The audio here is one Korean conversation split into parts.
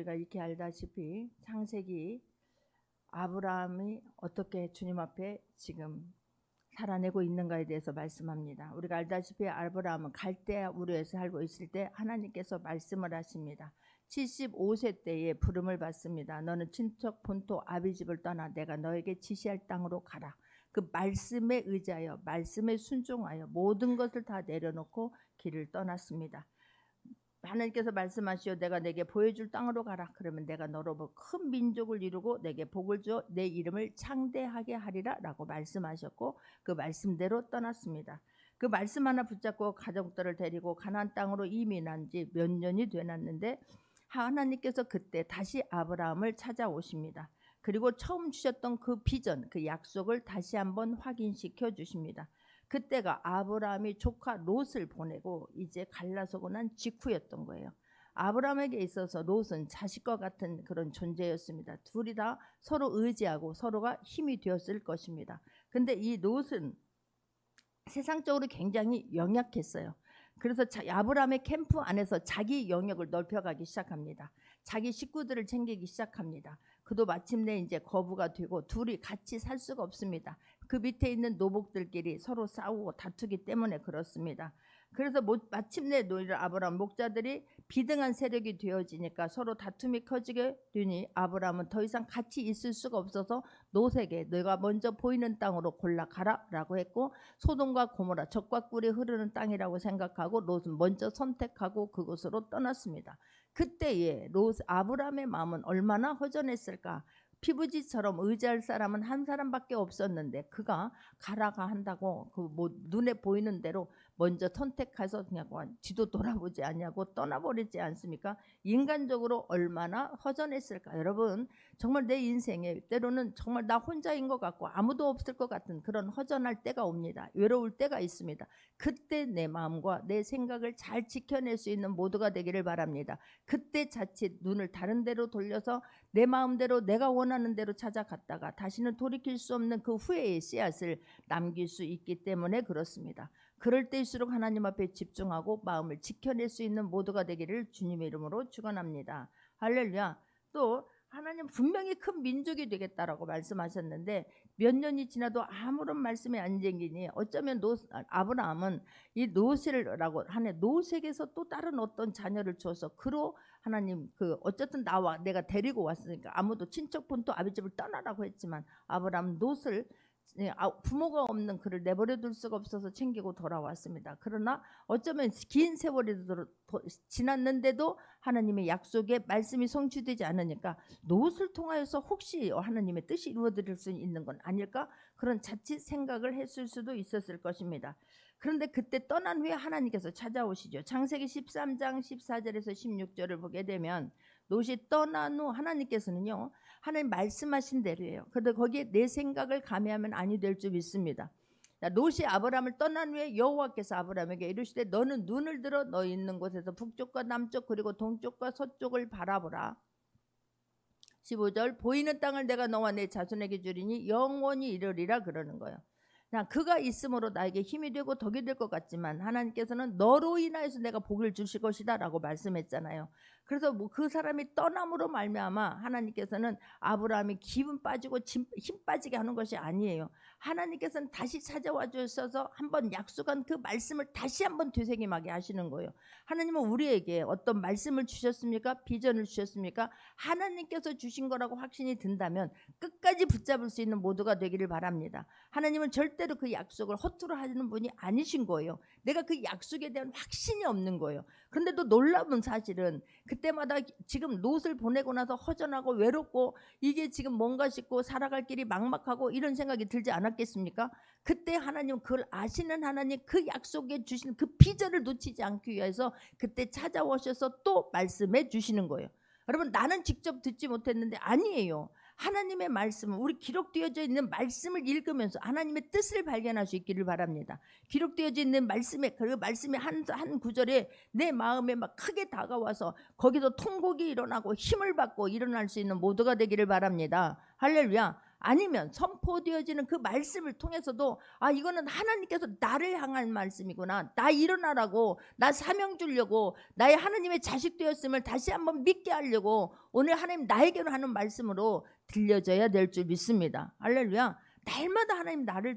우리가 익히 알다시피 창세기 아브라함이 어떻게 주님 앞에 지금 살아내고 있는가에 대해서 말씀합니다. 우리가 알다시피 아브라함은 갈대아 우르에 살고 있을 때 하나님께서 말씀을 하십니다. 75세 때에 부름을 받습니다. 너는 친척 본토 아비집을 떠나 내가 너에게 지시할 땅으로 가라. 그 말씀에 의지하여 말씀에 순종하여 모든 것을 다 내려놓고 길을 떠났습니다. 하나님께서 말씀하시오 내가 내게 보여줄 땅으로 가라. 그러면 내가 너로 큰 민족을 이루고 내게 복을 주어 내 이름을 창대하게 하리라 라고 말씀하셨고 그 말씀대로 떠났습니다. 그 말씀 하나 붙잡고 가족들을 데리고 가나안 땅으로 이민한 지 몇 년이 되었는데 하나님께서 그때 다시 아브라함을 찾아오십니다. 그리고 처음 주셨던 그 비전, 그 약속을 다시 한번 확인시켜 주십니다. 그때가 아브라함이 조카 롯을 보내고 이제 갈라서고 난 직후였던 거예요. 아브라함에게 있어서 롯은 자식과 같은 그런 존재였습니다. 둘이 다 서로 의지하고 서로가 힘이 되었을 것입니다. 근데 이 롯은 세상적으로 굉장히 연약했어요. 그래서 아브라함의 캠프 안에서 자기 영역을 넓혀가기 시작합니다. 자기 식구들을 챙기기 시작합니다. 그도 마침내 이제 거부가 되고 둘이 같이 살 수가 없습니다. 그 밑에 있는 노복들끼리 서로 싸우고 다투기 때문에 그렇습니다. 그래서 마침내 아브라함 목자들이 비등한 세력이 되어지니까 서로 다툼이 커지게 되니 아브라함은 더 이상 같이 있을 수가 없어서 롯에게 너가 먼저 보이는 땅으로 골라 가라 라고 했고 소돔과 고모라 젖과 꿀이 흐르는 땅이라고 생각하고 롯은 먼저 선택하고 그곳으로 떠났습니다. 그때에 아브라함의 마음은 얼마나 허전했을까. 피부지처럼 의지할 사람은 한 사람밖에 없었는데 그가 가라가 한다고 눈에 보이는 대로 먼저 선택해서 그냥 지도 돌아보지 않냐고 떠나버리지 않습니까? 인간적으로 얼마나 허전했을까. 여러분 정말 내 인생에 때로는 정말 나 혼자인 것 같고 아무도 없을 것 같은 그런 허전할 때가 옵니다. 외로울 때가 있습니다. 그때 내 마음과 내 생각을 잘 지켜낼 수 있는 모두가 되기를 바랍니다. 그때 자칫 눈을 다른 데로 돌려서 내 마음대로 내가 원하는 대로 찾아갔다가 다시는 돌이킬 수 없는 그 후회의 씨앗을 남길 수 있기 때문에 그렇습니다. 그럴 때일수록 하나님 앞에 집중하고 마음을 지켜낼 수 있는 모두가 되기를 주님의 이름으로 축원합니다. 할렐루야. 또 하나님 분명히 큰 민족이 되겠다라고 말씀하셨는데 몇 년이 지나도 아무런 말씀이 안 생기니 어쩌면 아브라함은 이 롯이라고 하네 롯에게서 또 다른 어떤 자녀를 주어서 그로 하나님 어쨌든 내가 데리고 왔으니까 아무도 친척 본토 아비집을 떠나라고 했지만 아브라함 롯을 부모가 없는 그를 내버려 둘 수가 없어서 챙기고 돌아왔습니다. 그러나 어쩌면 긴 세월이 지났는데도 하나님의 약속에 말씀이 성취되지 않으니까 롯을 통하여서 혹시 하나님의 뜻이 이루어질 수 있는 건 아닐까? 그런 자칫 생각을 했을 수도 있었을 것입니다. 그런데 그때 떠난 후에 하나님께서 찾아오시죠. 창세기 13장 14절에서 16절을 보게 되면 롯이 떠난 후 하나님께서는요 하나님 말씀하신 대로예요. 그런데 거기에 내 생각을 가미하면 아니 될 줄 믿습니다. 롯이 아브라함을 떠난 후에 여호와께서 아브라함에게 이르시되 너는 눈을 들어 너 있는 곳에서 북쪽과 남쪽 그리고 동쪽과 서쪽을 바라보라. 15절 보이는 땅을 내가 너와 내 자손에게 주리니 영원히 이르리라 그러는 거예요. 그가 있음으로 나에게 힘이 되고 덕이 될 것 같지만 하나님께서는 너로 인하여서 내가 복을 주실 것이다 라고 말씀했잖아요. 그래서 그 사람이 떠남으로 말미암아 하나님께서는 아브라함이 기분 빠지고 힘 빠지게 하는 것이 아니에요. 하나님께서는 다시 찾아와 주셔서 한번 약속한 그 말씀을 다시 한번 되새김하게 하시는 거예요. 하나님은 우리에게 어떤 말씀을 주셨습니까? 비전을 주셨습니까? 하나님께서 주신 거라고 확신이 든다면 끝까지 붙잡을 수 있는 모두가 되기를 바랍니다. 하나님은 절대로 그 약속을 허투루 하시는 분이 아니신 거예요. 내가 그 약속에 대한 확신이 없는 거예요. 그런데도 놀라운 사실은 그때마다 지금 롯을 보내고 나서 허전하고 외롭고 이게 지금 뭔가 싶고 살아갈 길이 막막하고 이런 생각이 들지 않았겠습니까? 그때 하나님 그걸 아시는 하나님 그 약속에 주신 그 비전을 놓치지 않기 위해서 그때 찾아오셔서 또 말씀해 주시는 거예요. 여러분 나는 직접 듣지 못했는데 아니에요. 하나님의 말씀은 우리 기록되어져 있는 말씀을 읽으면서 하나님의 뜻을 발견할 수 있기를 바랍니다. 기록되어져 있는 그 말씀의 한 구절에 내 마음에 막 크게 다가와서 거기서 통곡이 일어나고 힘을 받고 일어날 수 있는 모두가 되기를 바랍니다. 할렐루야. 아니면 선포되어지는 그 말씀을 통해서도 이거는 하나님께서 나를 향한 말씀이구나, 나 일어나라고, 나 사명 주려고, 나의 하나님의 자식 되었음을 다시 한번 믿게 하려고 오늘 하나님 나에게로 하는 말씀으로 들려져야 될 줄 믿습니다. 할렐루야. 날마다 하나님 나를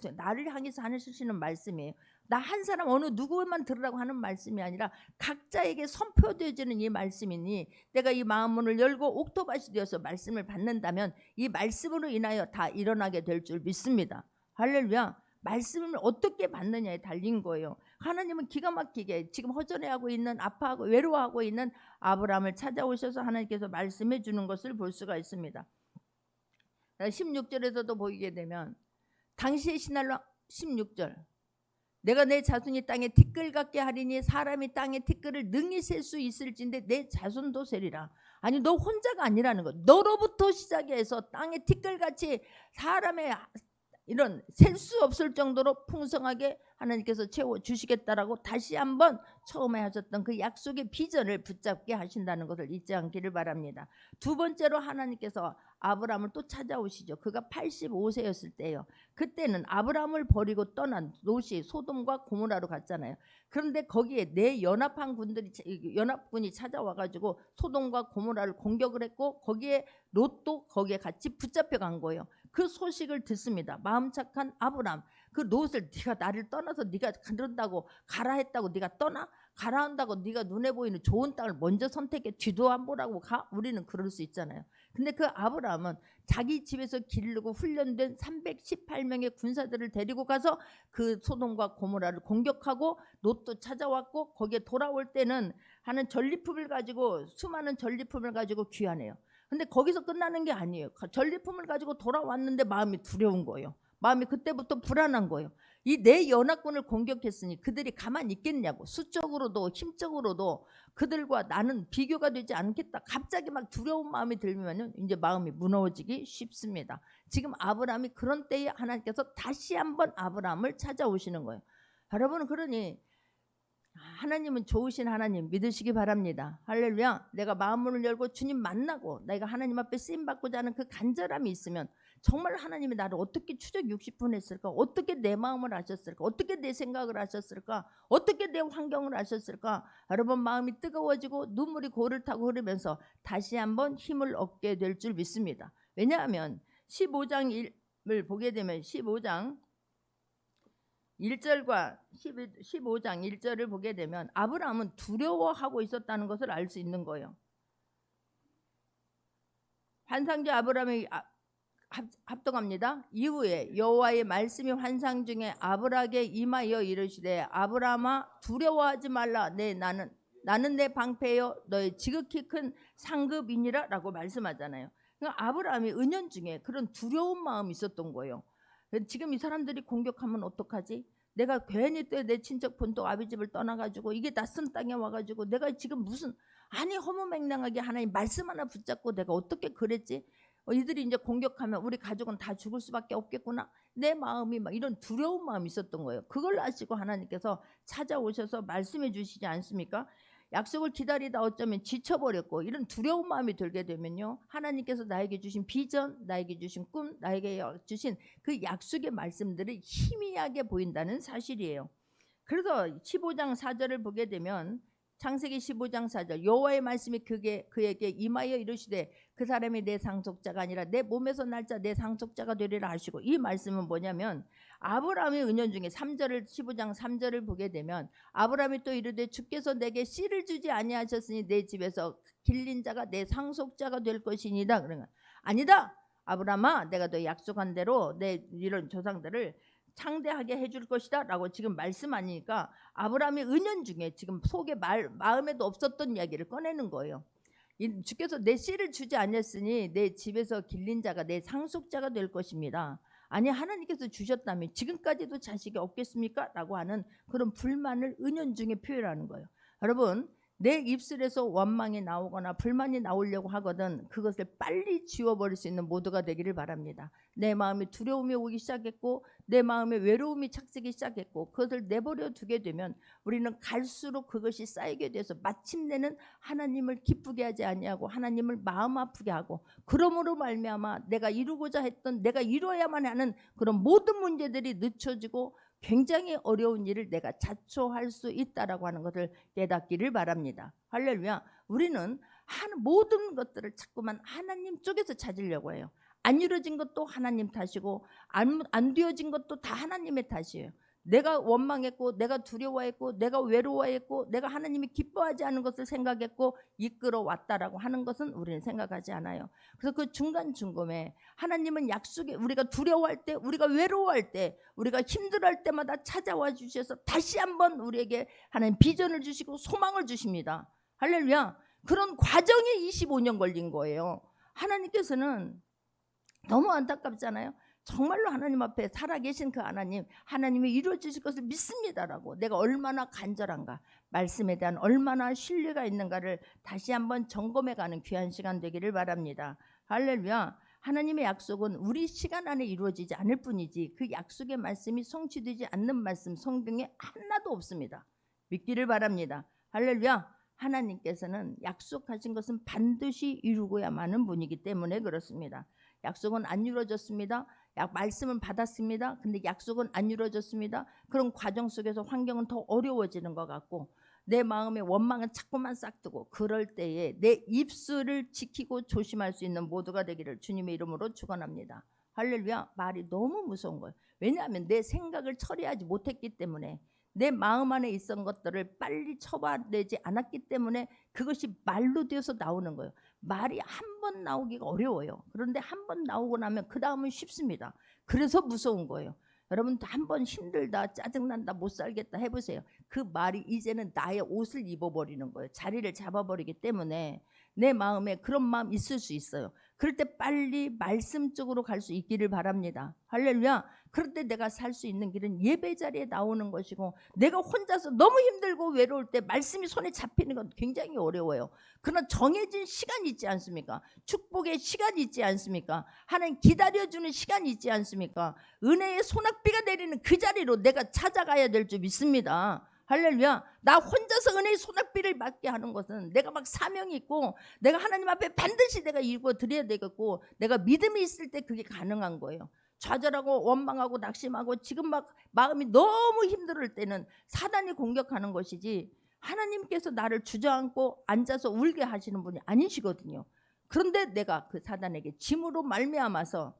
향해서 하시는 말씀이에요. 나 한 사람 어느 누구만 들으라고 하는 말씀이 아니라 각자에게 선포되어지는 이 말씀이니, 내가 이 마음 문을 열고 옥토밭이 되어서 말씀을 받는다면 이 말씀으로 인하여 다 일어나게 될 줄 믿습니다. 할렐루야. 말씀을 어떻게 받느냐에 달린 거예요. 하나님은 기가 막히게 지금 허전해하고 있는, 아파하고 외로워하고 있는 아브라함을 찾아오셔서 하나님께서 말씀해 주는 것을 볼 수가 있습니다. 16절에서도 보게 되면 당시의 신할로 16절, 내가 내 자손이 땅에 티끌 같게 하리니 사람이 땅에 티끌을 능히 셀 수 있을진데 내 자손도 세리라. 아니, 너 혼자가 아니라는 거. 너로부터 시작해서 땅에 티끌같이 사람의 이런 셀 수 없을 정도로 풍성하게 하나님께서 채워주시겠다라고 다시 한번 처음에 하셨던 그 약속의 비전을 붙잡게 하신다는 것을 잊지 않기를 바랍니다. 두 번째로 하나님께서 아브라함을 또 찾아오시죠. 그가 85세였을 때예요. 그때는 아브라함을 버리고 떠난 롯이 소돔과 고모라로 갔잖아요. 그런데 거기에 네 연합군이 찾아와가지고 소돔과 고모라를 공격을 했고, 거기에 롯도 거기에 같이 붙잡혀 간 거예요. 그 소식을 듣습니다. 마음 착한 아브라함, 그 롯을 네가 나를 떠나서 네가 그런다고 가라 했다고 네가 떠나? 가라 한다고 네가 눈에 보이는 좋은 땅을 먼저 선택해 뒤도 안 보라고 가? 우리는 그럴 수 있잖아요. 근데 그 아브라함은 자기 집에서 기르고 훈련된 318명의 군사들을 데리고 가서 그 소돔과 고모라를 공격하고, 롯도 찾아왔고, 거기에 돌아올 때는 하는 전리품을 가지고, 수많은 전리품을 가지고 귀환해요. 근데 거기서 끝나는 게 아니에요. 전리품을 가지고 돌아왔는데 마음이 두려운 거예요. 마음이 그때부터 불안한 거예요. 이 네 연합군을 공격했으니 그들이 가만히 있겠냐고. 수적으로도 힘적으로도 그들과 나는 비교가 되지 않겠다. 갑자기 막 두려운 마음이 들면 이제 마음이 무너지기 쉽습니다. 지금 아브라함이 그런 때에 하나님께서 다시 한번 아브라함을 찾아오시는 거예요. 여러분, 그러니 하나님은 좋으신 하나님 믿으시기 바랍니다. 할렐루야. 내가 마음문을 열고 주님 만나고 내가 하나님 앞에 쓰임받고자 하는 그 간절함이 있으면 정말 하나님이 나를 어떻게 추적 60분 했을까? 어떻게 내 마음을 아셨을까? 어떻게 내 생각을 아셨을까? 어떻게 내 환경을 아셨을까? 여러분, 마음이 뜨거워지고 눈물이 고를 타고 흐르면서 다시 한번 힘을 얻게 될 줄 믿습니다. 왜냐하면 15장 1을 보게 되면 15장 1절과 15장 1절을 보게 되면 아브라함은 두려워하고 있었다는 것을 알 수 있는 거예요. 환상자 아브라함이 합동합니다. 이후에 여호와의 말씀이 환상 중에 아브라함에게 임하여 이르시되 아브라함아 두려워하지 말라. 나는 내 방패여 너의 지극히 큰 상급이니라 라고 말씀하잖아요. 그러니까 아브라함이 은연중에 그런 두려운 마음이 있었던 거예요. 지금 이 사람들이 공격하면 어떡하지? 내가 괜히 또 내 친척 본토 아비 집을 떠나가지고 이게 낯선 땅에 와가지고 내가 지금 무슨 허무맹랑하게 하나님 말씀 하나 붙잡고 내가 어떻게 그랬지? 이들이 이제 공격하면 우리 가족은 다 죽을 수밖에 없겠구나. 내 마음이 막 이런 두려운 마음이 있었던 거예요. 그걸 아시고 하나님께서 찾아오셔서 말씀해 주시지 않습니까? 약속을 기다리다 어쩌면 지쳐버렸고 이런 두려운 마음이 들게 되면요, 하나님께서 나에게 주신 비전, 나에게 주신 꿈, 나에게 주신 그 약속의 말씀들이 희미하게 보인다는 사실이에요. 그래서 15장 4절을 보게 되면 창세기 15장 4절 여호와의 말씀이 그에게 임하여 이르시되 그 사람이 내 상속자가 아니라 내 몸에서 날자 내 상속자가 되리라 하시고, 이 말씀은 뭐냐면 아브라함의 은연중에 15장 3절을 보게 되면 아브라함이 또 이르되 주께서 내게 씨를 주지 아니하셨으니 내 집에서 길린 자가 내 상속자가 될 것이니이다. 그러면 아니다 아브라함아, 내가 너 약속한 대로 내 이런 조상들을 창대하게 해줄 것이다 라고 지금 말씀하니까 아브라함의 은연중에 지금 속에 마음에도 없었던 이야기를 꺼내는 거예요. 주께서 내 씨를 주지 않았으니 내 집에서 길린 자가 내 상속자가 될 것입니다. 아니, 하나님께서 주셨다면 지금까지도 자식이 없겠습니까? 라고 하는 그런 불만을 은연중에 표현하는 거예요. 여러분, 내 입술에서 원망이 나오거나 불만이 나오려고 하거든 그것을 빨리 지워버릴 수 있는 모두가 되기를 바랍니다. 내 마음에 두려움이 오기 시작했고 내 마음에 외로움이 착색이 시작했고 그것을 내버려 두게 되면 우리는 갈수록 그것이 쌓이게 돼서 마침내는 하나님을 기쁘게 하지 아니하고 하나님을 마음 아프게 하고 그러므로 말미암아 내가 이루고자 했던 내가 이루어야만 하는 그런 모든 문제들이 늦춰지고 굉장히 어려운 일을 내가 자초할 수 있다라고 하는 것을 깨닫기를 바랍니다. 할렐루야. 우리는 모든 것들을 자꾸만 하나님 쪽에서 찾으려고 해요. 안 이루어진 것도 하나님 탓이고 안 되어진 것도 다 하나님의 탓이에요. 내가 원망했고 내가 두려워했고 내가 외로워했고 내가 하나님이 기뻐하지 않은 것을 생각했고 이끌어왔다라고 하는 것은 우리는 생각하지 않아요. 그래서 그 중간중간에 하나님은 약속에 우리가 두려워할 때 우리가 외로워할 때 우리가 힘들어할 때마다 찾아와 주셔서 다시 한번 우리에게 하나님 비전을 주시고 소망을 주십니다. 할렐루야. 그런 과정에 25년 걸린 거예요. 하나님께서는 너무 안타깝잖아요. 정말로 하나님 앞에 살아계신 그 하나님이 이루어 주실 것을 믿습니다라고 내가 얼마나 간절한가 말씀에 대한 얼마나 신뢰가 있는가를 다시 한번 점검해가는 귀한 시간 되기를 바랍니다. 할렐루야. 하나님의 약속은 우리 시간 안에 이루어지지 않을 뿐이지 그 약속의 말씀이 성취되지 않는 말씀 성경에 하나도 없습니다. 믿기를 바랍니다. 할렐루야. 하나님께서는 약속하신 것은 반드시 이루고야만 하는 분이기 때문에 그렇습니다. 약속은 안 이루어졌습니다. 말씀은 받았습니다. 근데 약속은 안 이루어졌습니다. 그런 과정 속에서 환경은 더 어려워지는 것 같고 내 마음의 원망은 자꾸만 싹트고 그럴 때에 내 입술을 지키고 조심할 수 있는 모두가 되기를 주님의 이름으로 축원합니다. 할렐루야. 말이 너무 무서운 거예요. 왜냐하면 내 생각을 처리하지 못했기 때문에 내 마음 안에 있었던 것들을 빨리 처벌되지 않았기 때문에 그것이 말로 되어서 나오는 거예요. 말이 한 번 나오기가 어려워요. 그런데 한 번 나오고 나면 그 다음은 쉽습니다. 그래서 무서운 거예요. 여러분 한 번 힘들다 짜증난다 못 살겠다 해보세요. 그 말이 이제는 나의 옷을 입어버리는 거예요. 자리를 잡아버리기 때문에 내 마음에 그런 마음 있을 수 있어요. 그럴 때 빨리 말씀 쪽으로 갈 수 있기를 바랍니다. 할렐루야. 그럴 때 내가 살 수 있는 길은 예배 자리에 나오는 것이고 내가 혼자서 너무 힘들고 외로울 때 말씀이 손에 잡히는 건 굉장히 어려워요. 그러나 정해진 시간이 있지 않습니까? 축복의 시간이 있지 않습니까? 하나님 기다려주는 시간이 있지 않습니까? 은혜의 소낙비가 내리는 그 자리로 내가 찾아가야 될 줄 믿습니다. 할렐루야. 나 혼자서 은혜의 소낙비를 맞게 하는 것은 내가 막 사명이 있고 내가 하나님 앞에 반드시 내가 이루어 드려야 되겠고 내가 믿음이 있을 때 그게 가능한 거예요. 좌절하고 원망하고 낙심하고 지금 막 마음이 너무 힘들 때는 사단이 공격하는 것이지 하나님께서 나를 주저앉고 앉아서 울게 하시는 분이 아니시거든요. 그런데 내가 그 사단에게 짐으로 말미암아서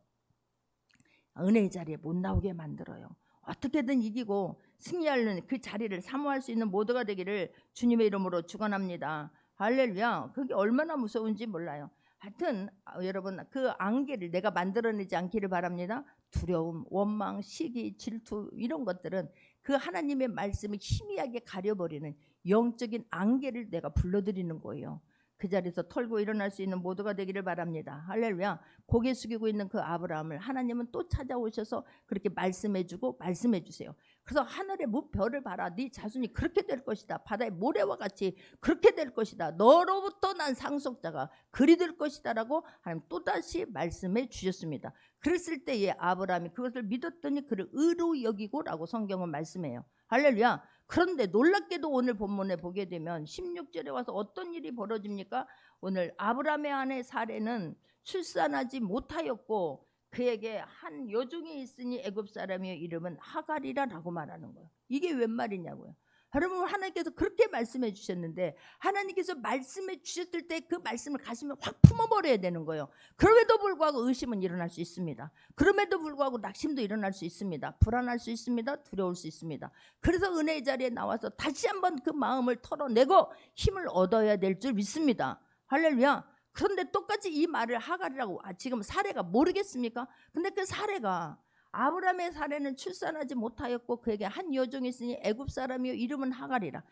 은혜의 자리에 못 나오게 만들어요. 어떻게든 이기고 승리하는 그 자리를 사모할 수 있는 모두가 되기를 주님의 이름으로 축원합니다. 할렐루야. 그게 얼마나 무서운지 몰라요. 하여튼 여러분 그 안개를 내가 만들어내지 않기를 바랍니다. 두려움, 원망, 시기, 질투 이런 것들은 그 하나님의 말씀을 희미하게 가려버리는 영적인 안개를 내가 불러들이는 거예요. 그 자리에서 털고 일어날 수 있는 모두가 되기를 바랍니다. 할렐루야. 고개 숙이고 있는 그 아브라함을 하나님은 또 찾아오셔서 그렇게 말씀해주고 말씀해주세요. 그래서 하늘의 무별을 봐라. 네 자손이 그렇게 될 것이다. 바다의 모래와 같이 그렇게 될 것이다. 너로부터 난 상속자가 그리 될 것이다 라고 하나님 또다시 말씀해 주셨습니다. 그랬을 때에 아브라함이 그것을 믿었더니 그를 의로 여기고 라고 성경은 말씀해요. 할렐루야. 그런데 놀랍게도 오늘 본문에 보게 되면 16절에 와서 어떤 일이 벌어집니까? 오늘 아브라함의 아내 사레는 출산하지 못하였고 그에게 한 여종이 있으니 애굽 사람의 이름은 하갈이라라고 말하는 거예요. 이게 웬 말이냐고요. 여러분 하나님께서 그렇게 말씀해 주셨는데 하나님께서 말씀해 주셨을 때 그 말씀을 가슴에 확 품어버려야 되는 거예요. 그럼에도 불구하고 의심은 일어날 수 있습니다. 그럼에도 불구하고 낙심도 일어날 수 있습니다. 불안할 수 있습니다. 두려울 수 있습니다. 그래서 은혜의 자리에 나와서 다시 한번 그 마음을 털어내고 힘을 얻어야 될 줄 믿습니다. 할렐루야. 그런데 똑같이 이 말을 하갈이라고 지금 사레가 모르겠습니까? 근데 그 사레가 아브라함의 사례는 출산하지 못하였고 그에게 한 여종이 있으니 애굽 사람이요 이름은 하갈이라.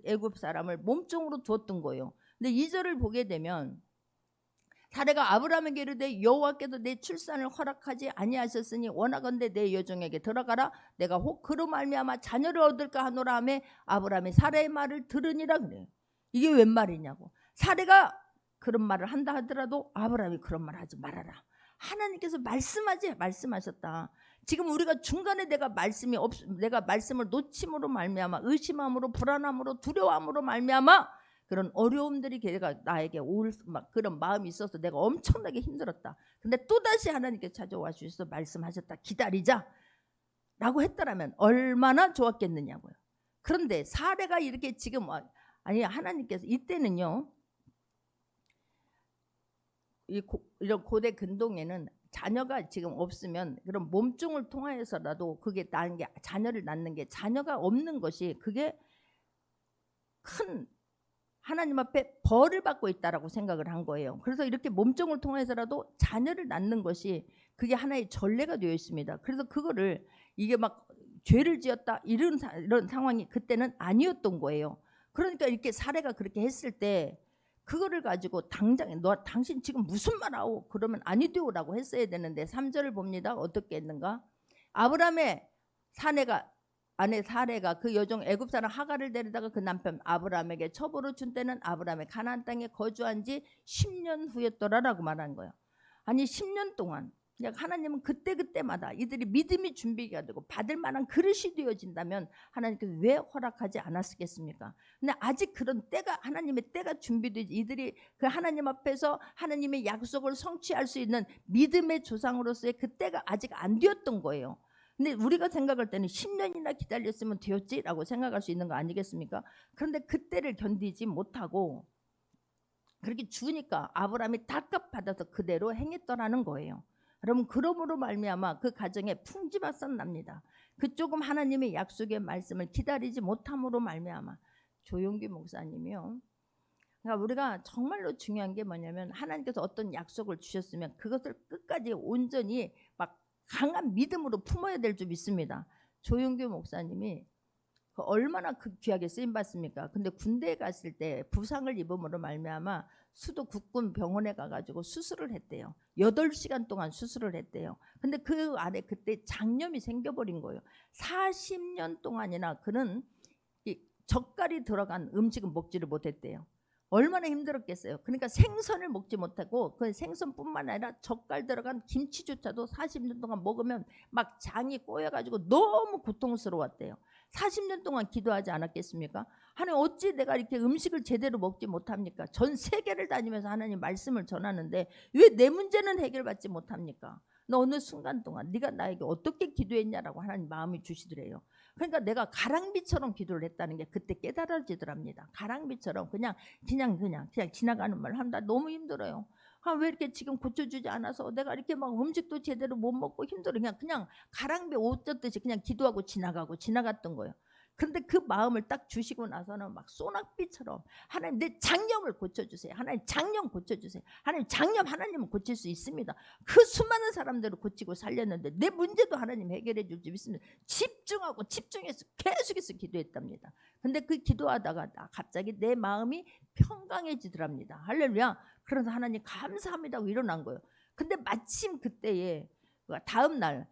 애굽 사람을 몸종으로 두었던 거예요. 근데 2절을 보게 되면 사례가 아브라함에게 이르되 여호와께서 내 출산을 허락하지 아니하셨으니 원하건대 내 여종에게 들어가라. 내가 혹 그로 말미암아 자녀를 얻을까 하노라 하매 아브라함이 사례의 말을 들으니라 그래요. 이게 웬 말이냐고. 사례가 그런 말을 한다 하더라도 아브라함이 그런 말 하지 말아라. 하나님께서 말씀하셨다. 지금 우리가 중간에 내가 말씀을 놓침으로 말미암아 의심함으로 불안함으로 두려움으로 말미암아 그런 어려움들이 나에게 올 그런 마음이 있어서 내가 엄청나게 힘들었다. 근데 또다시 하나님께 찾아와 주셔서 말씀하셨다. 기다리자 라고 했더라면 얼마나 좋았겠느냐고요. 그런데 사례가 이렇게 지금 하나님께서 이때는요, 이런 고대 근동에는 자녀가 지금 없으면 그런 몸종을 통하여서라도 그게 자녀를 낳는 게 자녀가 없는 것이 그게 큰 하나님 앞에 벌을 받고 있다라고 생각을 한 거예요. 그래서 이렇게 몸종을 통해서라도 자녀를 낳는 것이 그게 하나의 전례가 되어 있습니다. 그래서 그거를 이게 막 죄를 지었다 이런 상황이 그때는 아니었던 거예요. 그러니까 이렇게 사례가 그렇게 했을 때 그거를 가지고 당장 당신 지금 무슨 말하오 그러면 아니되오라고 했어야 되는데 3절을 봅니다. 어떻게 했는가? 아브라함의 아내 사레가 그 여종 애굽 사람 하갈을 데리다가 그 남편 아브라함에게 첩으로 준 때는 아브라함의 가나안 땅에 거주한 지 10년 후였더라라고 말한 거예요. 아니 10년 동안 하나님은 그때마다 이들이 믿음이 준비가 되고 받을 만한 그릇이 되어진다면 하나님께서 왜 허락하지 않았겠습니까? 근데 아직 그런 때가 하나님의 때가 준비되지 이들이 그 하나님 앞에서 하나님의 약속을 성취할 수 있는 믿음의 조상으로서의 그 때가 아직 안 되었던 거예요. 근데 우리가 생각할 때는 10년이나 기다렸으면 되었지라고 생각할 수 있는 거 아니겠습니까? 그런데 그때를 견디지 못하고 그렇게 주니까 아브라함이 답답받아서 그대로 행했더라는 거예요. 여러분 그러므로 말미암아 그 가정에 풍지박산 납니다. 그 조금 하나님의 약속의 말씀을 기다리지 못함으로 말미암아. 조용기 목사님이요. 그러니까 우리가 정말로 중요한 게 뭐냐면 하나님께서 어떤 약속을 주셨으면 그것을 끝까지 온전히 막 강한 믿음으로 품어야 될 줄 믿습니다. 조용규 목사님이 얼마나 귀하게 쓰임 받습니까? 근데 군대에 갔을 때 부상을 입음으로 말미암아 수도 국군 병원에 가가지고 수술을 했대요. 8시간 동안 수술을 했대요. 근데 그 안에 그때 장염이 생겨버린 거예요. 40년 동안이나 그는 젓갈이 들어간 음식은 먹지를 못했대요. 얼마나 힘들었겠어요. 그러니까 생선을 먹지 못하고 그 생선뿐만 아니라 젓갈 들어간 김치조차도 40년 동안 먹으면 막 장이 꼬여가지고 너무 고통스러웠대요. 40년 동안 기도하지 않았겠습니까? 하나님 어찌 내가 이렇게 음식을 제대로 먹지 못합니까? 전 세계를 다니면서 하나님 말씀을 전하는데 왜 내 문제는 해결받지 못합니까? 너 어느 순간 동안 네가 나에게 어떻게 기도했냐라고 하나님 마음이 주시더래요. 그러니까 내가 가랑비처럼 기도를 했다는 게 그때 깨달아지더랍니다. 가랑비처럼 그냥 지나가는 말 한다. 너무 힘들어요. 왜 이렇게 지금 고쳐주지 않아서 내가 이렇게 막 음식도 제대로 못 먹고 힘들어. 그냥 가랑비 옷 젖듯이 그냥 기도하고 지나갔던 거예요. 그런데 그 마음을 딱 주시고 나서는 막 소낙비처럼 하나님 내 장염을 고쳐주세요. 하나님 장염 고쳐주세요. 하나님 장염 하나님은 고칠 수 있습니다. 그 수많은 사람들을 고치고 살렸는데 내 문제도 하나님 해결해 줄 줄 믿습니다. 집중하고 집중해서 계속해서 기도했답니다. 근데 그 기도하다가 갑자기 내 마음이 평강해지더랍니다. 할렐루야. 그래서 하나님 감사합니다 하고 일어난 거예요. 근데 마침 그때에 다음 날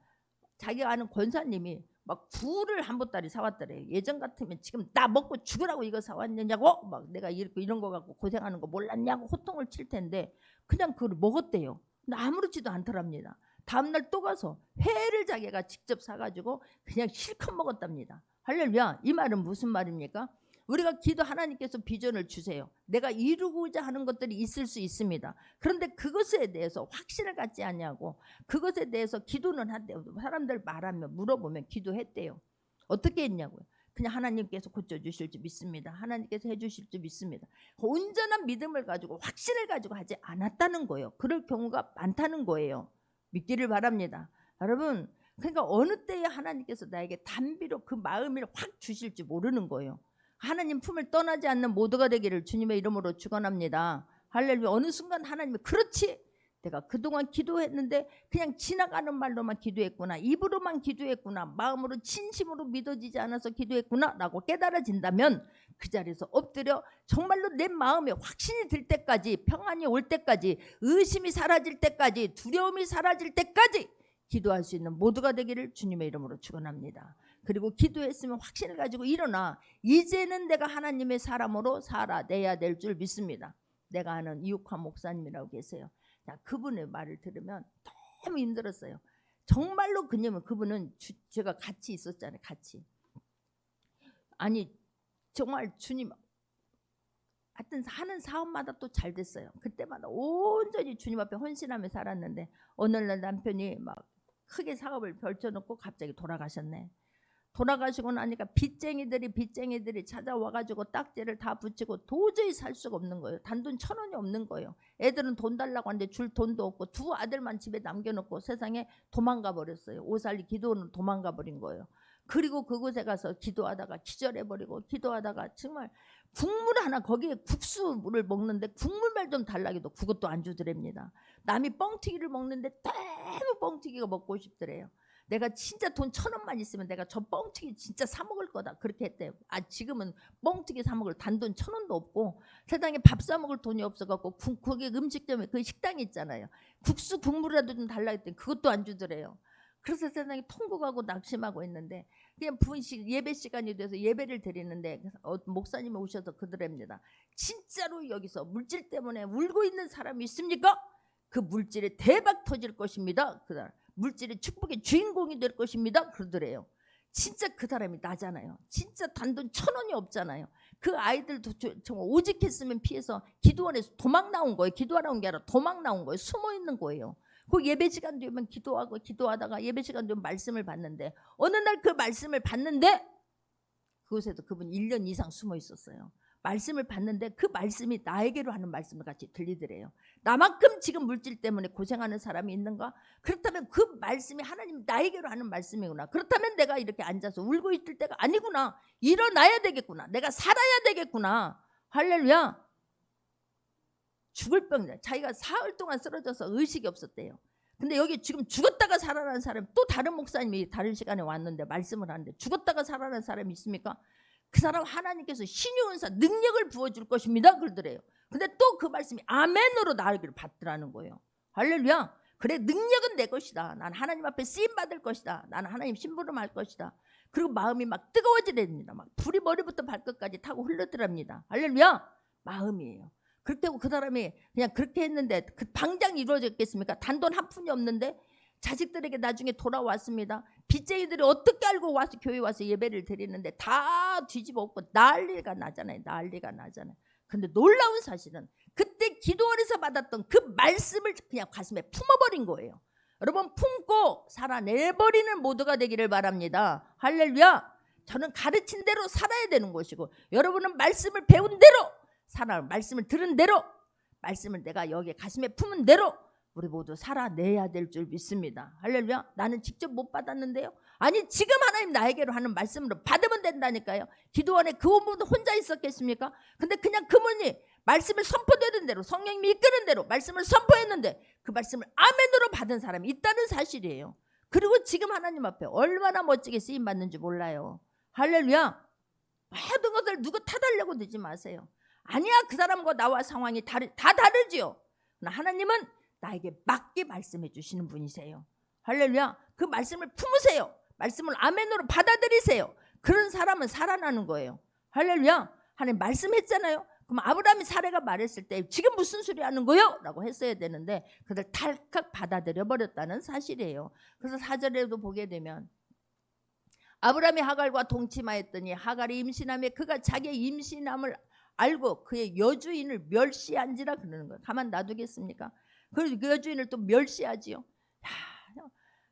자기가 아는 권사님이 막 굴을 한 보따리 사왔더래. 예전 같으면 지금 나 먹고 죽으라고 이거 사왔느냐고 막 내가 이런 거 갖고 고생하는 거 몰랐냐고 호통을 칠 텐데 그냥 그걸 먹었대요. 근데 아무렇지도 않더랍니다. 다음날 또 가서 회를 자기가 직접 사가지고 그냥 실컷 먹었답니다. 할렐루야. 이 말은 무슨 말입니까? 우리가 기도 하나님께서 비전을 주세요. 내가 이루고자 하는 것들이 있을 수 있습니다. 그런데 그것에 대해서 확신을 갖지 않냐고 그것에 대해서 기도는 한대요. 사람들 말하면 물어보면 기도했대요. 어떻게 했냐고요. 그냥 하나님께서 고쳐주실 줄 믿습니다. 하나님께서 해주실 줄 믿습니다. 온전한 믿음을 가지고 확신을 가지고 하지 않았다는 거예요. 그럴 경우가 많다는 거예요. 믿기를 바랍니다. 여러분 그러니까 어느 때에 하나님께서 나에게 단비로 그 마음을 확 주실지 모르는 거예요. 하나님 품을 떠나지 않는 모두가 되기를 주님의 이름으로 축원합니다. 할렐루야. 어느 순간 하나님이 그렇지 내가 그동안 기도했는데 그냥 지나가는 말로만 기도했구나, 입으로만 기도했구나, 마음으로 진심으로 믿어지지 않아서 기도했구나 라고 깨달아진다면 그 자리에서 엎드려 정말로 내 마음에 확신이 들 때까지, 평안이 올 때까지, 의심이 사라질 때까지, 두려움이 사라질 때까지 기도할 수 있는 모두가 되기를 주님의 이름으로 축원합니다. 그리고 기도했으면 확신을 가지고 일어나 이제는 내가 하나님의 사람으로 살아내야 될 줄 믿습니다. 내가 아는 이육화 목사님이라고 계세요. 자, 그분의 말을 들으면 너무 힘들었어요. 정말로 그분은 제가 같이 있었잖아요. 같이. 아니 정말 주님 하여튼 하는 사업마다 또 잘 됐어요. 그때마다 온전히 주님 앞에 헌신하며 살았는데 어느 날 남편이 막 크게 사업을 펼쳐놓고 갑자기 돌아가셨네. 돌아가시고 나니까 빚쟁이들이 찾아와가지고 딱지를 다 붙이고 도저히 살 수가 없는 거예요. 단돈 1,000원이 없는 거예요. 애들은 돈 달라고 하는데 줄 돈도 없고 두 아들만 집에 남겨놓고 세상에 도망가 버렸어요. 오살리 기도는 도망가 버린 거예요. 그리고 그곳에 가서 기도하다가 기절해버리고, 기도하다가 정말 국물 하나, 거기에 국수를 먹는데 국물만 좀 달라기도 그것도 안 주더랍니다. 남이 뻥튀기를 먹는데 너무 뻥튀기가 먹고 싶더래요. 내가 진짜 돈 1,000원만 있으면 내가 저 뻥튀기 진짜 사 먹을 거다 그렇게 했대요. 지금은 뻥튀기 사 먹을 단돈 1,000원도 없고 세상에 밥 사 먹을 돈이 없어갖고 거기 음식점에 그 식당이 있잖아요. 국수 국물이라도 좀 달라 했더니 그것도 안 주더래요. 그래서 세상에 통곡하고 낙심하고 있는데 그냥 예배 시간이 돼서 예배를 드리는데 목사님이 오셔서 그러랍니다. 진짜로 여기서 물질 때문에 울고 있는 사람이 있습니까? 그 물질이 대박 터질 것입니다. 그날 물질의 축복의 주인공이 될 것입니다. 그러더래요. 진짜 그 사람이 나잖아요. 진짜 단돈 1,000원이 없잖아요. 그 아이들도 정말 오직했으면 피해서 기도원에서 도망 나온 거예요. 기도하러 온 게 아니라 도망 나온 거예요. 숨어 있는 거예요. 그 예배 시간 되면 기도하다가 예배 시간 되면 말씀을 받는데 어느 날 그 말씀을 받는데 그곳에도 그분 1년 이상 숨어 있었어요. 말씀을 받는데 그 말씀이 나에게로 하는 말씀을 같이 들리더래요. 나만큼 지금 물질 때문에 고생하는 사람이 있는가? 그렇다면 그 말씀이 하나님 나에게로 하는 말씀이구나. 그렇다면 내가 이렇게 앉아서 울고 있을 때가 아니구나. 일어나야 되겠구나. 내가 살아야 되겠구나. 할렐루야. 죽을 병이다. 자기가 사흘 동안 쓰러져서 의식이 없었대요. 근데 여기 지금 죽었다가 살아난 사람, 또 다른 목사님이 다른 시간에 왔는데 말씀을 하는데 죽었다가 살아난 사람이 있습니까? 그 사람 하나님께서 신유 은사 능력을 부어줄 것입니다 그러더래요. 근데 또 그 말씀이 아멘으로 나에게를 받더라는 거예요. 할렐루야. 그래, 능력은 내 것이다. 난 하나님 앞에 쓰임받을 것이다. 나는 하나님 심부름 할 것이다. 그리고 마음이 막 뜨거워지랍니다. 막 불이 머리부터 발끝까지 타고 흐르더랍니다. 할렐루야. 마음이에요. 그렇게 그 사람이 그냥 그렇게 했는데 그 당장 이루어졌겠습니까? 단돈 한 푼이 없는데 자식들에게 나중에 돌아왔습니다. 빚쟁이들이 어떻게 알고 와서 교회 와서 예배를 드리는데 다 뒤집어 엎고 난리가 나잖아요. 근데 놀라운 사실은 그때 기도원에서 받았던 그 말씀을 그냥 가슴에 품어버린 거예요. 여러분, 품고 살아내버리는 모두가 되기를 바랍니다. 할렐루야. 저는 가르친 대로 살아야 되는 것이고 여러분은 말씀을 배운 대로 말씀을 들은 대로, 말씀을 내가 여기에 가슴에 품은 대로 우리 모두 살아내야 될 줄 믿습니다. 할렐루야. 나는 직접 못 받았는데요. 아니, 지금 하나님 나에게로 하는 말씀으로 받으면 된다니까요. 기도원에 그분 혼자 있었겠습니까? 근데 그냥 그분이 말씀을 선포되는 대로, 성령님이 이끄는 대로 말씀을 선포했는데 그 말씀을 아멘으로 받은 사람이 있다는 사실이에요. 그리고 지금 하나님 앞에 얼마나 멋지게 쓰임받는지 몰라요. 할렐루야. 모든 것을 누구 탓하려고 들지 마세요. 아니야, 그 사람과 나와 상황이 다 다르지요. 그러나 하나님은 나에게 맞게 말씀해 주시는 분이세요. 할렐루야. 그 말씀을 품으세요. 말씀을 아멘으로 받아들이세요. 그런 사람은 살아나는 거예요. 할렐루야. 하나님 말씀했잖아요. 그럼 아브라함이 사례가 말했을 때 지금 무슨 소리 하는 거요? 라고 했어야 되는데 그들 탈칵 받아들여 버렸다는 사실이에요. 그래서 4절에도 보게 되면 아브라함이 하갈과 동침하였더니 하갈이 임신하며 그가 자기의 임신함을 알고 그의 여주인을 멸시한지라 그러는 거예요. 가만 놔두겠습니까? 그 여주인을 또 멸시하지요.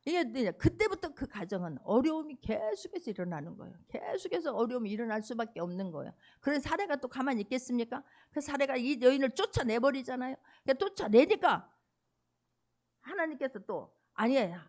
이게 그때부터 그 가정은 어려움이 계속해서 일어나는 거예요. 계속해서 어려움이 일어날 수밖에 없는 거예요. 그래서 사례가 또 가만히 있겠습니까? 그 사례가 이 여인을 쫓아내버리잖아요. 쫓아내니까 하나님께서 또 아니에요.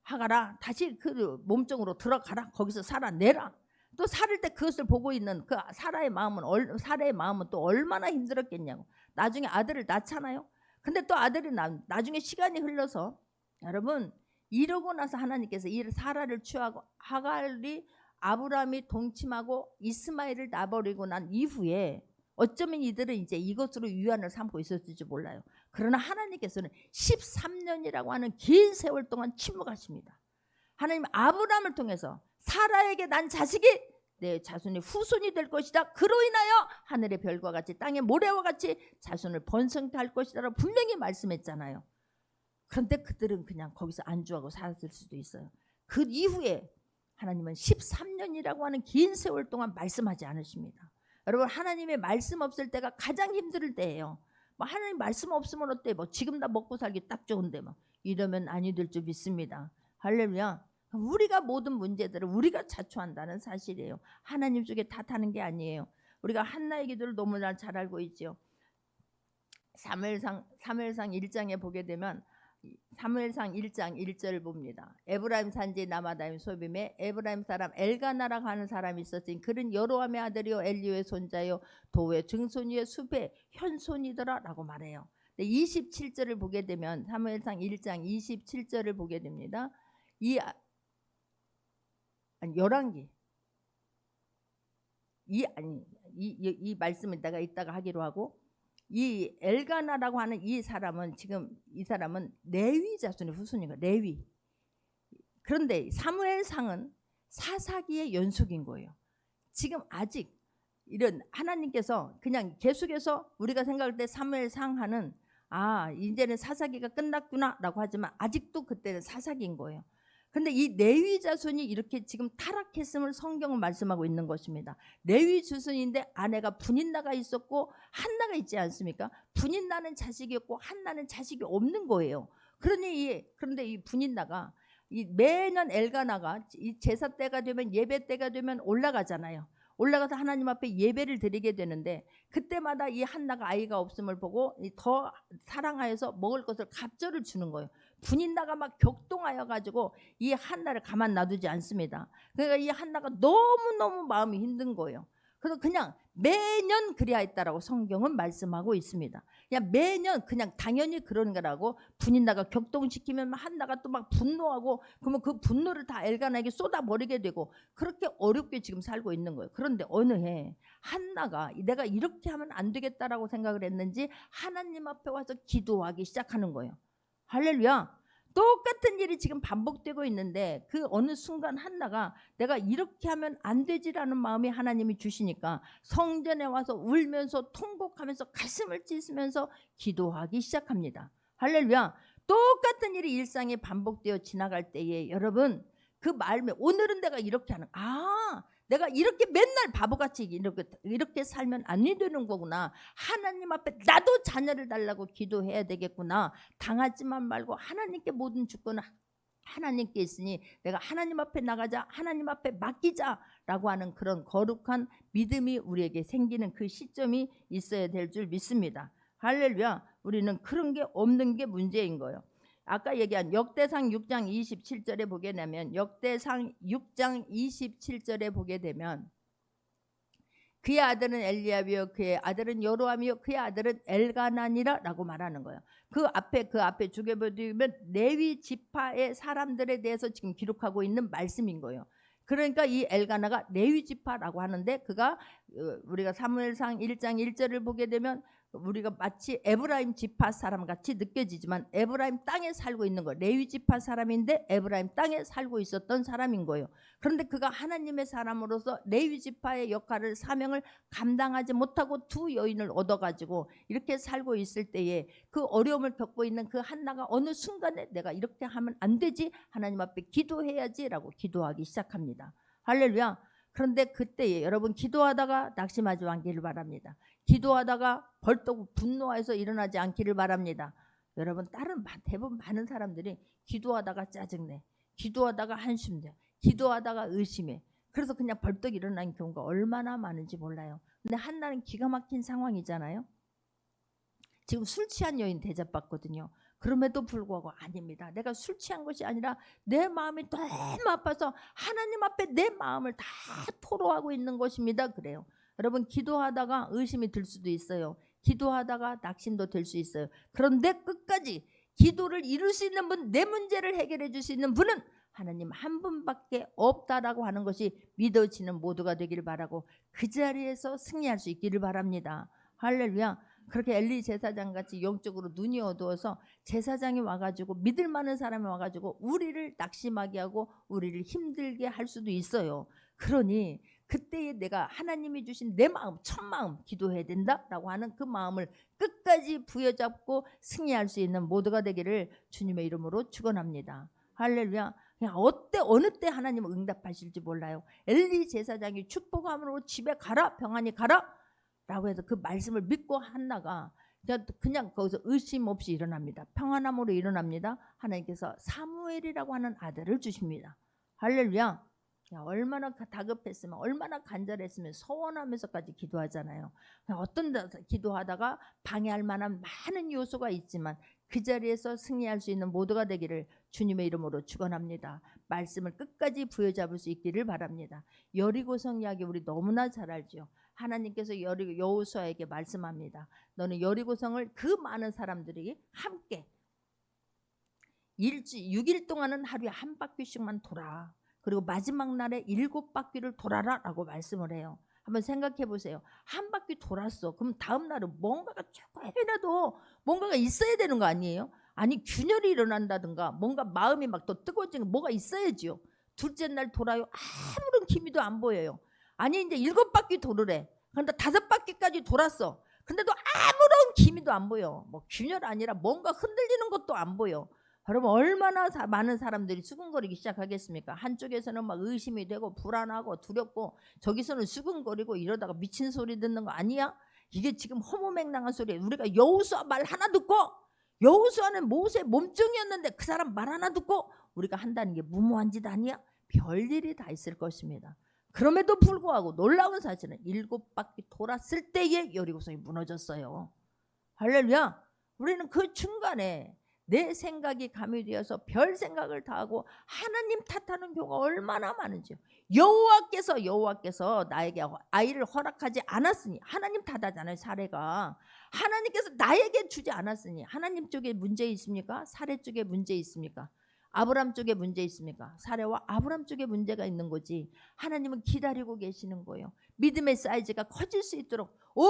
하가라, 다시 그 몸종으로 들어가라. 거기서 살아내라. 또 살을 때 그것을 보고 있는 그 사라의 마음은 또 얼마나 힘들었겠냐고. 나중에 아들을 낳잖아요. 근데 또 아들이 나중에 시간이 흘러서 여러분 이러고 나서 하나님께서 이 사라를 취하고 하갈이 아브라함이 동침하고 이스마엘을 놔버리고 난 이후에 어쩌면 이들은 이제 이것으로 유한을 삼고 있었을지 몰라요. 그러나 하나님께서는 13년이라고 하는 긴 세월 동안 침묵하십니다. 하나님 아브라함을 통해서 사라에게 난 자식이 내 자손이 후손이 될 것이다. 그로 인하여 하늘의 별과 같이 땅의 모래와 같이 자손을 번성케 할 것이다 라고 분명히 말씀했잖아요. 그런데 그들은 그냥 거기서 안주하고 살았을 수도 있어요. 그 이후에 하나님은 13년이라고 하는 긴 세월 동안 말씀하지 않으십니다. 여러분 하나님의 말씀 없을 때가 가장 힘들 때예요. 뭐 하나님 말씀 없으면 어때? 뭐 지금 다 먹고 살기 딱 좋은데 뭐 이러면 아니 될 줄 믿습니다. 할렐루야. 우리가 모든 문제들을 우리가 자초한다는 사실이에요. 하나님 쪽에 탓하는 게 아니에요. 우리가 한나의 기도를 너무나 잘 알고 있죠. 사무엘상 1장에 보게 되면 사무엘상 1장 1절을 봅니다. 에브라임 산지 나마다임 소빔에 에브라임 사람 엘가나라고 하는 사람이 있었으니 그는 여로함의 아들이요 엘리오의 손자요 도의 증손이요 숲의 현손이더라 라고 말해요. 27절을 보게 되면 사무엘상 1장 27절을 보게 됩니다. 열왕기 이 말씀을 내가 이따가 하기로 하고 이 엘가나라고 하는 이 사람은 지금 이 사람은 레위 자손의 후손인 거예요. 레위. 그런데 사무엘상은 사사기의 연속인 거예요. 지금 아직 이런 하나님께서 그냥 계속해서 우리가 생각할 때 사무엘상하는 이제는 사사기가 끝났구나 라고 하지만 아직도 그때는 사사기인 거예요. 근데 이 레위 자손이 이렇게 지금 타락했음을 성경은 말씀하고 있는 것입니다. 레위 자손인데 아내가 분인나가 있었고 한나가 있지 않습니까? 분인나는 자식이 없고 한나는 자식이 없는 거예요. 그런데 이 분인나가 매년 엘가나가 이 제사 때가 되면 예배 때가 되면 올라가잖아요. 올라가서 하나님 앞에 예배를 드리게 되는데 그때마다 이 한나가 아이가 없음을 보고 더 사랑하여서 먹을 것을 갑절을 주는 거예요. 분인나가 막 격동하여 가지고 이 한나를 가만 놔두지 않습니다. 그러니까 이 한나가 너무너무 마음이 힘든 거예요. 그래서 그냥 매년 그리하였다라고 성경은 말씀하고 있습니다. 그냥 매년 그냥 당연히 그런 거라고 분인나가 격동시키면 한나가 또 막 분노하고 그러면 그 분노를 다 엘가나에게 쏟아버리게 되고 그렇게 어렵게 지금 살고 있는 거예요. 그런데 어느 해 한나가 내가 이렇게 하면 안 되겠다라고 생각을 했는지 하나님 앞에 와서 기도하기 시작하는 거예요. 할렐루야. 똑같은 일이 지금 반복되고 있는데 그 어느 순간 한나가 내가 이렇게 하면 안 되지라는 마음이 하나님이 주시니까 성전에 와서 울면서 통곡하면서 가슴을 찢으면서 기도하기 시작합니다. 할렐루야. 똑같은 일이 일상에 반복되어 지나갈 때에 여러분 그 마음에 오늘은 내가 이렇게 하는 내가 이렇게 맨날 바보같이 이렇게 살면 안 되는 거구나. 하나님 앞에 나도 자녀를 달라고 기도해야 되겠구나. 당하지만 말고 하나님께 모든 주권은 하나님께 있으니 내가 하나님 앞에 나가자. 하나님 앞에 맡기자라고 하는 그런 거룩한 믿음이 우리에게 생기는 그 시점이 있어야 될 줄 믿습니다. 할렐루야. 우리는 그런 게 없는 게 문제인 거예요. 아까 얘기한 역대상 6장 27절에 보게 되면 역대상 6장 27절에 보게 되면 그의 아들은 엘리압이요 그의 아들은 여로함이요 그의 아들은 엘가나니라 라고 말하는 거예요. 그 앞에 주게보면 레위 지파의 사람들에 대해서 지금 기록하고 있는 말씀인 거예요. 그러니까 이 엘가나가 레위 지파라고 하는데 그가 우리가 사무엘상 1장 1절을 보게 되면 우리가 마치 에브라임 지파 사람 같이 느껴지지만 에브라임 땅에 살고 있는 거예요. 레위 지파 사람인데 에브라임 땅에 살고 있었던 사람인 거예요. 그런데 그가 하나님의 사람으로서 레위 지파의 역할을 사명을 감당하지 못하고 두 여인을 얻어가지고 이렇게 살고 있을 때에 그 어려움을 겪고 있는 그 한나가 어느 순간에 내가 이렇게 하면 안 되지 하나님 앞에 기도해야지 라고 기도하기 시작합니다. 할렐루야. 그런데 그때에 여러분 기도하다가 낙심하지 않기를 바랍니다. 기도하다가 벌떡 분노해서 일어나지 않기를 바랍니다. 여러분 대부분 많은 사람들이 기도하다가 짜증내, 기도하다가 한숨내, 기도하다가 의심해. 그래서 그냥 벌떡 일어나는 경우가 얼마나 많은지 몰라요. 근데 한나는 기가 막힌 상황이잖아요. 지금 술 취한 여인 대접받거든요. 그럼에도 불구하고 아닙니다. 내가 술 취한 것이 아니라 내 마음이 너무 아파서 하나님 앞에 내 마음을 다 토로하고 있는 것입니다. 그래요. 여러분 기도하다가 의심이 들 수도 있어요. 기도하다가 낙심도 될 수 있어요. 그런데 끝까지 기도를 이룰 수 있는 분, 내 문제를 해결해 줄 수 있는 분은 하나님 한 분밖에 없다라고 하는 것이 믿어지는 모두가 되기를 바라고 그 자리에서 승리할 수 있기를 바랍니다. 할렐루야. 그렇게 엘리 제사장 같이 영적으로 눈이 어두워서 제사장이 와가지고 믿을 만한 사람이 와가지고 우리를 낙심하게 하고 우리를 힘들게 할 수도 있어요. 그러니 그때에 내가 하나님이 주신 내 마음, 첫 마음 기도해야 된다라고 하는 그 마음을 끝까지 부여잡고 승리할 수 있는 모두가 되기를 주님의 이름으로 축원합니다. 할렐루야. 그냥 어느 때 하나님은 응답하실지 몰라요. 엘리 제사장이 축복함으로 집에 가라, 평안히 가라 라고 해서 그 말씀을 믿고 한나가 그냥 거기서 의심 없이 일어납니다. 평안함으로 일어납니다. 하나님께서 사무엘이라고 하는 아들을 주십니다. 할렐루야. 얼마나 다급했으면, 얼마나 간절했으면 서원하면서까지 기도하잖아요. 어떤 데 기도하다가 방해할 만한 많은 요소가 있지만 그 자리에서 승리할 수 있는 모두가 되기를 주님의 이름으로 축원합니다. 말씀을 끝까지 부여잡을 수 있기를 바랍니다. 여리고성 이야기 우리 너무나 잘 알죠. 하나님께서 여호수아에게 말씀합니다. 너는 여리고성을 그 많은 사람들이 함께 6일 동안은 하루에 한 바퀴씩만 돌아. 그리고 마지막 날에 7바퀴를 돌아라 라고 말씀을 해요. 한번 생각해 보세요. 한 바퀴 돌았어. 그럼 다음 날은 뭔가가 조금이라도 뭔가가 있어야 되는 거 아니에요? 아니 균열이 일어난다든가 뭔가 마음이 막 더 뜨거워지는 뭐가 있어야지요. 둘째 날 돌아요. 아무런 기미도 안 보여요. 아니 이제 7바퀴 돌으래. 그런데 5바퀴까지 돌았어. 근데도 아무런 기미도 안 보여. 뭐 균열 아니라 뭔가 흔들리는 것도 안 보여. 여러분 얼마나 많은 사람들이 수근거리기 시작하겠습니까? 한쪽에서는 막 의심이 되고 불안하고 두렵고 저기서는 수근거리고 이러다가 미친 소리 듣는 거 아니야? 이게 지금 허무맹랑한 소리예요. 우리가 여호수아 말 하나 듣고 여호수아는 모세 몸종이었는데 그 사람 말 하나 듣고 우리가 한다는 게 무모한 짓 아니야? 별일이 다 있을 것입니다. 그럼에도 불구하고 놀라운 사실은 7바퀴 돌았을 때에 여리고성이 무너졌어요. 할렐루야. 우리는 그 중간에 내 생각이 가미되어서 별 생각을 다 하고 하나님 탓하는 경우가 얼마나 많은지요. 여호와께서 나에게 아이를 허락하지 않았으니 하나님 탓하잖아요. 사례가 하나님께서 나에게 주지 않았으니 하나님 쪽에 문제 있습니까? 사례 쪽에 문제 있습니까? 아브람 쪽에 문제 있습니까? 사례와 아브람 쪽에 문제가 있는 거지. 하나님은 기다리고 계시는 거예요. 믿음의 사이즈가 커질 수 있도록 온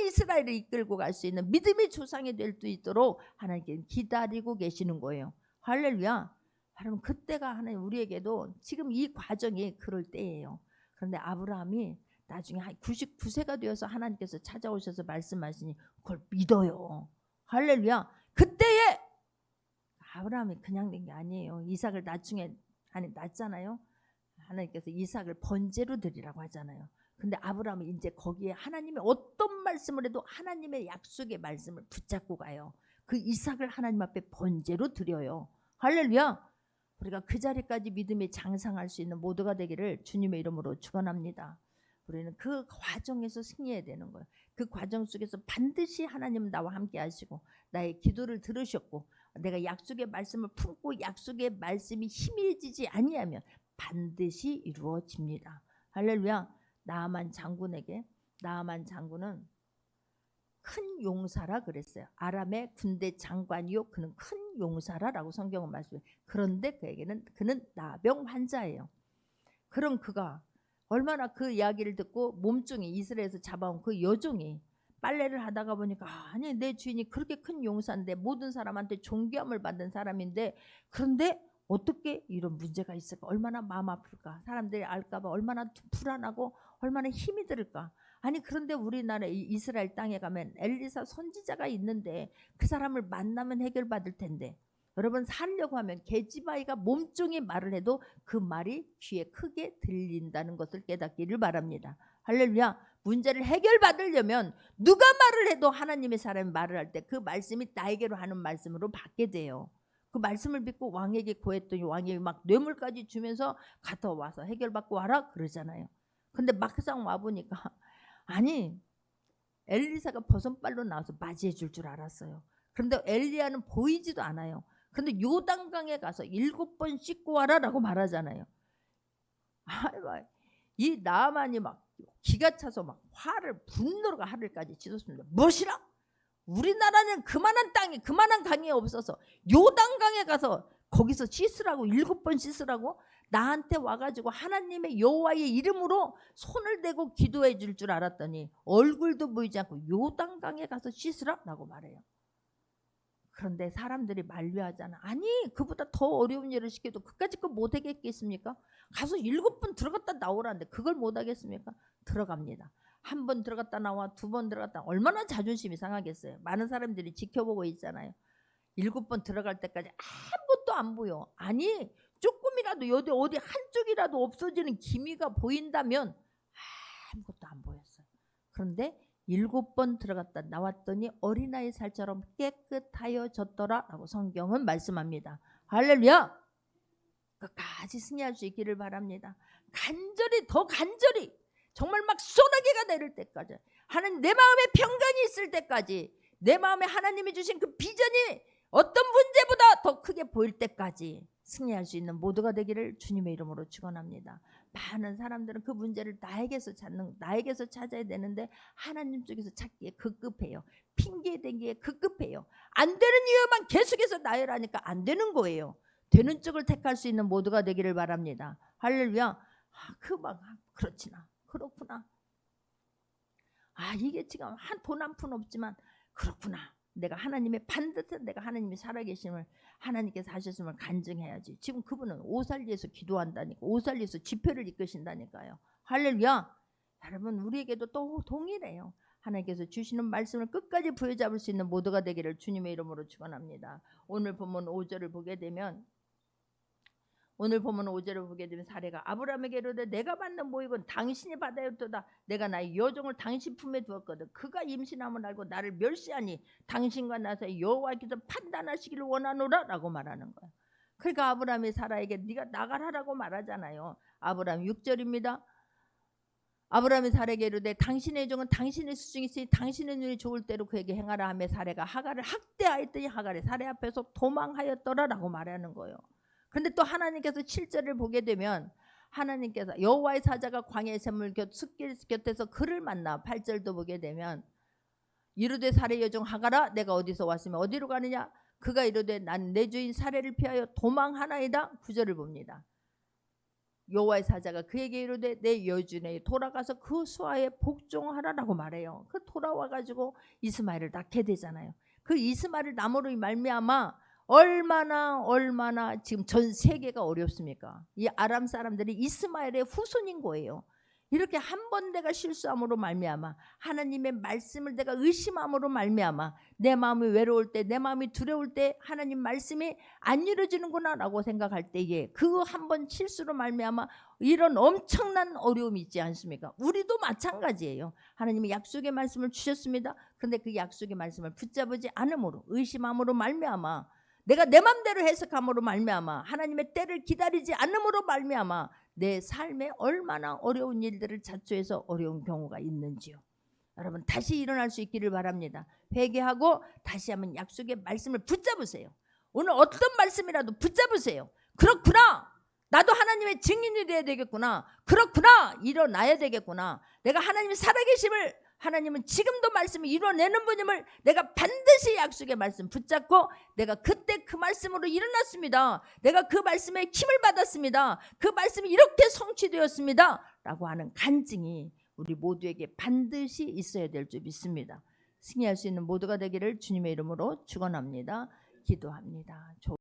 이스라엘을 이끌고 갈 수 있는 믿음의 조상이 될 수 있도록 하나님께는 기다리고 계시는 거예요. 할렐루야. 여러분 그때가 하나님 우리에게도 지금 이 과정이 그럴 때예요. 그런데 아브라함이 나중에 99세가 되어서 하나님께서 찾아오셔서 말씀하시니 그걸 믿어요. 할렐루야. 그때에 아브라함이 그냥 된 게 아니에요. 이삭을 나중에 낳잖아요. 하나님께서 이삭을 번제로 드리라고 하잖아요. 근데 아브라함은 이제 거기에 하나님의 어떤 말씀을 해도 하나님의 약속의 말씀을 붙잡고 가요. 그 이삭을 하나님 앞에 번제로 드려요. 할렐루야. 우리가 그 자리까지 믿음이 장성할 수 있는 모두가 되기를 주님의 이름으로 축원합니다. 우리는 그 과정에서 승리해야 되는 거예요. 그 과정 속에서 반드시 하나님은 나와 함께 하시고 나의 기도를 들으셨고 내가 약속의 말씀을 품고 약속의 말씀이 희미해지지 아니하면 반드시 이루어집니다. 할렐루야. 나아만 장군은 큰 용사라 그랬어요. 아람의 군대 장관이요 그는 큰 용사라라고 성경은 말씀해요. 그런데 그는 나병 환자예요. 그럼 그가 얼마나 그 이야기를 듣고 몸종이 이스라엘에서 잡아온 그 여종이 빨래를 하다가 보니까 아니 내 주인이 그렇게 큰 용사인데 모든 사람한테 존귀함을 받은 사람인데 그런데 어떻게 이런 문제가 있을까? 얼마나 마음 아플까? 사람들이 알까 봐 얼마나 불안하고 얼마나 힘이 들을까? 아니 그런데 우리나라 이스라엘 땅에 가면 엘리사 선지자가 있는데 그 사람을 만나면 해결받을 텐데 여러분 살려고 하면 계집아이가 몸종이 말을 해도 그 말이 귀에 크게 들린다는 것을 깨닫기를 바랍니다. 할렐루야. 문제를 해결받으려면 누가 말을 해도 하나님의 사람이 말을 할 때 그 말씀이 나에게로 하는 말씀으로 받게 돼요. 그 말씀을 믿고 왕에게 구했더니 왕이 막 뇌물까지 주면서 갔다 와서 해결받고 와라 그러잖아요. 근데 막상 와보니까 아니 엘리사가 버선발로 나와서 맞이해 줄 줄 알았어요. 그런데 엘리야는 보이지도 않아요. 근데 요단강에 가서 7번 씻고 와라 라고 말하잖아요. 이 나아만이 막 기가 차서 막 분노가 하늘까지 치솟습니다. 무엇이라? 우리나라는 그만한 땅에 그만한 강이 없어서 요단강에 가서 거기서 씻으라고 7번 씻으라고 나한테 와가지고 하나님의 여호와의 이름으로 손을 대고 기도해 줄 줄 알았더니 얼굴도 보이지 않고 요단강에 가서 씻으라라고 말해요. 그런데 사람들이 만류하잖아. 아니 그보다 더 어려운 일을 시켜도 그까짓 거 못하겠겠습니까? 가서 7번 들어갔다 나오라는데 그걸 못하겠습니까? 들어갑니다. 1번 들어갔다 나와 2번 들어갔다 얼마나 자존심이 상하겠어요. 많은 사람들이 지켜보고 있잖아요. 7번 들어갈 때까지 아무것도 안 보여. 아니 조금이라도 어디 한쪽이라도 없어지는 기미가 보인다면 아무것도 안 보였어요. 그런데 7번 들어갔다 나왔더니 어린아이 살처럼 깨끗하여졌더라 라고 성경은 말씀합니다. 할렐루야. 끝까지 승리할 수 있기를 바랍니다. 간절히 더 간절히 정말 막 소나기가 내릴 때까지 하나님 내 마음에 평강이 있을 때까지 내 마음에 하나님이 주신 그 비전이 어떤 문제보다 더 크게 보일 때까지 승리할 수 있는 모두가 되기를 주님의 이름으로 축원합니다. 많은 사람들은 그 문제를 나에게서 찾아야 되는데 하나님 쪽에서 찾기에 급급해요. 핑계 대기에 급급해요. 안 되는 이유만 계속해서 나열하니까 안 되는 거예요. 되는 쪽을 택할 수 있는 모두가 되기를 바랍니다. 할렐루야. 그렇구나. 이게 지금 돈 한 푼 없지만 그렇구나. 내가 하나님이 살아계심을 하나님께서 하셨음을 간증해야지. 지금 그분은 오살리에서 기도한다니까. 오살리에서 집회를 이끄신다니까요. 할렐루야. 여러분 우리에게도 또 동일해요. 하나님께서 주시는 말씀을 끝까지 부여잡을 수 있는 모두가 되기를 주님의 이름으로 축원합니다. 오늘 본문 5절을 보게 되면 사례가 아브라함에게 이르되 내가 받는 모익은 당신이 받아였도다. 내가 나의 여종을 당신 품에 두었거든. 그가 임신함을 알고 나를 멸시하니 당신과 나 사이 여호와께서 판단하시기를 원하노라 라고 말하는 거야. 그러니까 아브라함이 사라에게 네가 나가라라고 말하잖아요. 아브라함 6절입니다. 아브라함이 사라에게 이르되 당신의 여종은 당신의 수중에 있으니 당신의 눈이 좋을 대로 그에게 행하라 하며 사라가 하갈을 학대하였더니 하갈이 사라 앞에서 도망하였더라 라고 말하는 거예요. 그런데 또 하나님께서 7절을 보게 되면 하나님께서 여호와의 사자가 광야의 샘물 숲길 곁에서 그를 만나 8절도 보게 되면 이르되 사라의 여종 하갈아 내가 어디서 왔으며 어디로 가느냐 그가 이르되 난 내 주인 사라를 피하여 도망하나이다. 9절을 봅니다. 여호와의 사자가 그에게 이르되 내 여주네 돌아가서 그 수하에 복종하라라고 말해요. 그 돌아와가지고 이스마엘을 낳게 되잖아요. 그 이스마엘을 남으로 말미암아 얼마나 지금 전 세계가 어렵습니까? 이 아람 사람들이 이스마엘의 후손인 거예요. 이렇게 한 번 내가 실수함으로 말미암아 하나님의 말씀을 내가 의심함으로 말미암아 내 마음이 외로울 때 내 마음이 두려울 때 하나님 말씀이 안 이루어지는구나 라고 생각할 때에 그 한 번 실수로 말미암아 이런 엄청난 어려움이 있지 않습니까? 우리도 마찬가지예요. 하나님이 약속의 말씀을 주셨습니다. 그런데 그 약속의 말씀을 붙잡지 않음으로 의심함으로 말미암아 내가 내 맘대로 해석함으로 말미암아 하나님의 때를 기다리지 않음으로 말미암아 내 삶에 얼마나 어려운 일들을 자초해서 어려운 경우가 있는지요. 여러분 다시 일어날 수 있기를 바랍니다. 회개하고 다시 한번 약속의 말씀을 붙잡으세요. 오늘 어떤 말씀이라도 붙잡으세요. 그렇구나. 나도 하나님의 증인이 되어야 되겠구나. 그렇구나. 일어나야 되겠구나. 내가 하나님이 살아계심을 하나님은 지금도 말씀을 이루어내는 분임을 내가 반드시 약속의 말씀 붙잡고 내가 그때 그 말씀으로 일어났습니다. 내가 그 말씀에 힘을 받았습니다. 그 말씀이 이렇게 성취되었습니다. 라고 하는 간증이 우리 모두에게 반드시 있어야 될 줄 믿습니다. 승리할 수 있는 모두가 되기를 주님의 이름으로 축원합니다. 기도합니다.